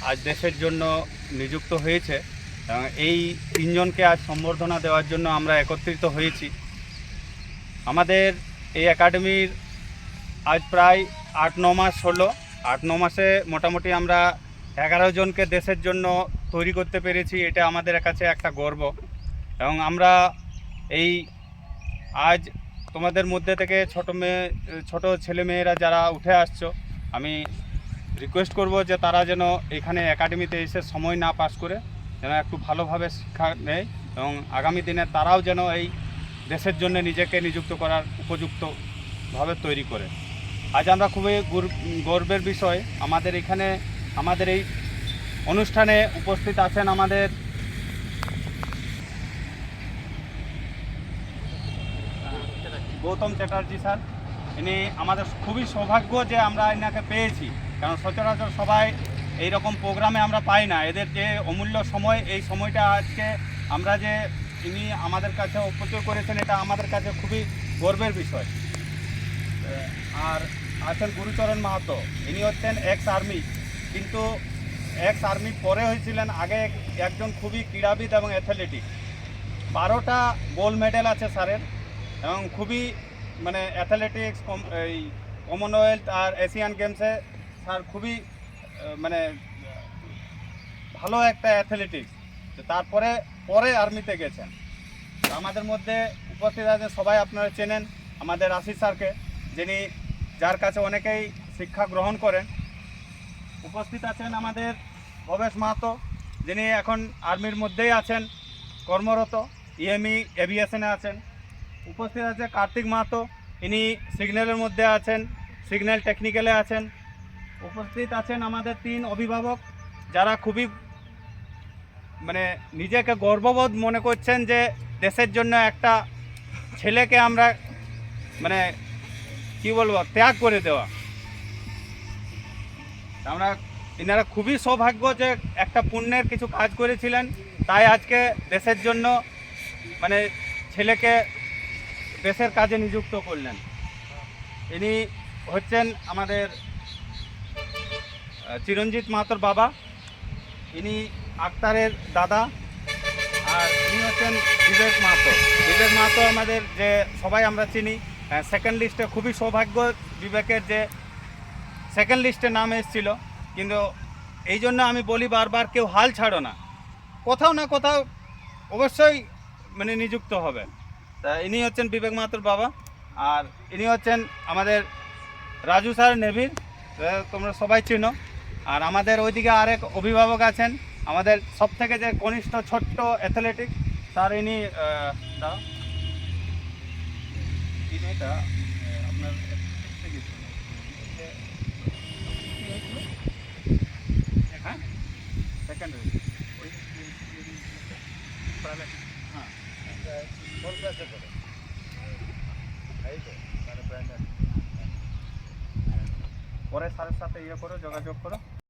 আজ দেশের জন্য নিযুক্ত হয়েছে এবং এই তিনজনকে আজ সম্বর্ধনা দেওয়ার জন্য আমরা একত্রিত হয়েছি। আমাদের এই একাডেমির আজ প্রায় 8-9 মাস হলো। 8-9 মাসে মোটামুটি আমরা 11 জনকে দেশের জন্য তৈরি করতে পেরেছি। এটা আমাদের কাছে একটা গর্ব এবং আমরা এই আজ তোমাদের মধ্যে থেকে ছোট ছেলেমেয়েরা যারা উঠে আসছো, আমি রিকোয়েস্ট করব যে তারা যেন এখানে একাডেমিতে এসে সময় না পাস করে যেন একটু ভালোভাবে শিক্ষা নেয় এবং আগামী দিনে তারাও যেন এই দেশের জন্য নিজেকে নিযুক্ত করার উপযুক্তভাবে তৈরি করে। আজ আমরা খুবই গর্বের বিষয়, আমাদের এখানে আমাদের এই অনুষ্ঠানে উপস্থিত আছেন আমাদের গৌতম চ্যাটার্জি স্যার। ইনি আমাদের খুবই সৌভাগ্য যে আমরা এনাকে পেয়েছি, কারণ সচরাচর সবাই এই রকম প্রোগ্রামে আমরা পাই না। এদের যে অমূল্য সময়, এই সময়টা আজকে আমরা যে ইনি আমাদের কাছে অপচয় করেছেন, এটা আমাদের কাছে খুবই গর্বের বিষয়। আর আছেন গুরুচরণ মাহাতো, ইনি হচ্ছেন এক্স আর্মি, কিন্তু এক্স আর্মি পরে হয়েছিলেন, আগে একজন খুবই ক্রীড়াবিদ এবং অ্যাথলেটিক। 12টা গোল্ড মেডেল আছে স্যারের এবং খুবই মানে অ্যাথলেটিক্স, এই কমনওয়েলথ আর এশিয়ান গেমসে স্যার খুবই মানে ভালো একটা অ্যাথলেটিক্স। তারপরে আর্মিতে গেছেন। আমাদের মধ্যে উপস্থিত আছেন, সবাই আপনারা চেনেন আমাদের আশিস স্যারকে, যার কাছে অনেকেই শিক্ষা গ্রহণ করেন। উপস্থিত আছেন আমাদের ভবেশ মাহাতো, যিনি এখন আর্মির মধ্যেই আছেন কর্মরত, ইএমই এভিয়েশনে আছেন। উপস্থিত আছে কার্তিক মাহাতো, ইনি সিগন্যালের মধ্যে আছেন, সিগন্যাল টেকনিক্যালে আছেন। উপস্থিত আছেন আমাদের 3 অভিভাবক, যারা খুবই মানে নিজেকে গর্ববোধ মনে করছেন যে দেশের জন্য একটা ছেলেকে আমরা মানে কি বলবো ত্যাগ করে দেওয়া। আমরা এনারা খুবই সৌভাগ্য যে একটা পুণ্যের কিছু কাজ করেছিলেন, তাই আজকে দেশের জন্য মানে ছেলেকে দেশের কাজে নিযুক্ত করলেন। ইনি হচ্ছেন আমাদের চিরঞ্জিত মাহাতোর বাবা, ইনি আক্তারের দাদা। আর ইনি হচ্ছেন বিবেক মাহাতো আমাদের যে সবাই আমরা চিনি, সেকেন্ড লিস্টে। খুবই সৌভাগ্য বিবেকের যে সেকেন্ড লিস্টে নাম এসেছিল, কিন্তু এই জন্য আমি বলি বারবার, কেউ হাল ছাড়ো না, কোথাও না কোথাও অবশ্যই মানে নিযুক্ত হবে। তা ইনি হচ্ছেন বিবেক মাহাতোর বাবা। আর ইনি হচ্ছেন আমাদের রাজু স্যার, নেভির, তোমরা সবাই চিনো। আর আমাদের ওইদিকে আরেক অভিভাবক আছেন, আমাদের সব থেকে যে কনিষ্ঠ ছোট্ট অ্যাথলেটিক স্যার, ইনি আপনার হ্যাঁ সেকেন্ডারি হ্যাঁ পরে স্যারের সাথে করো, যোগাযোগ করো।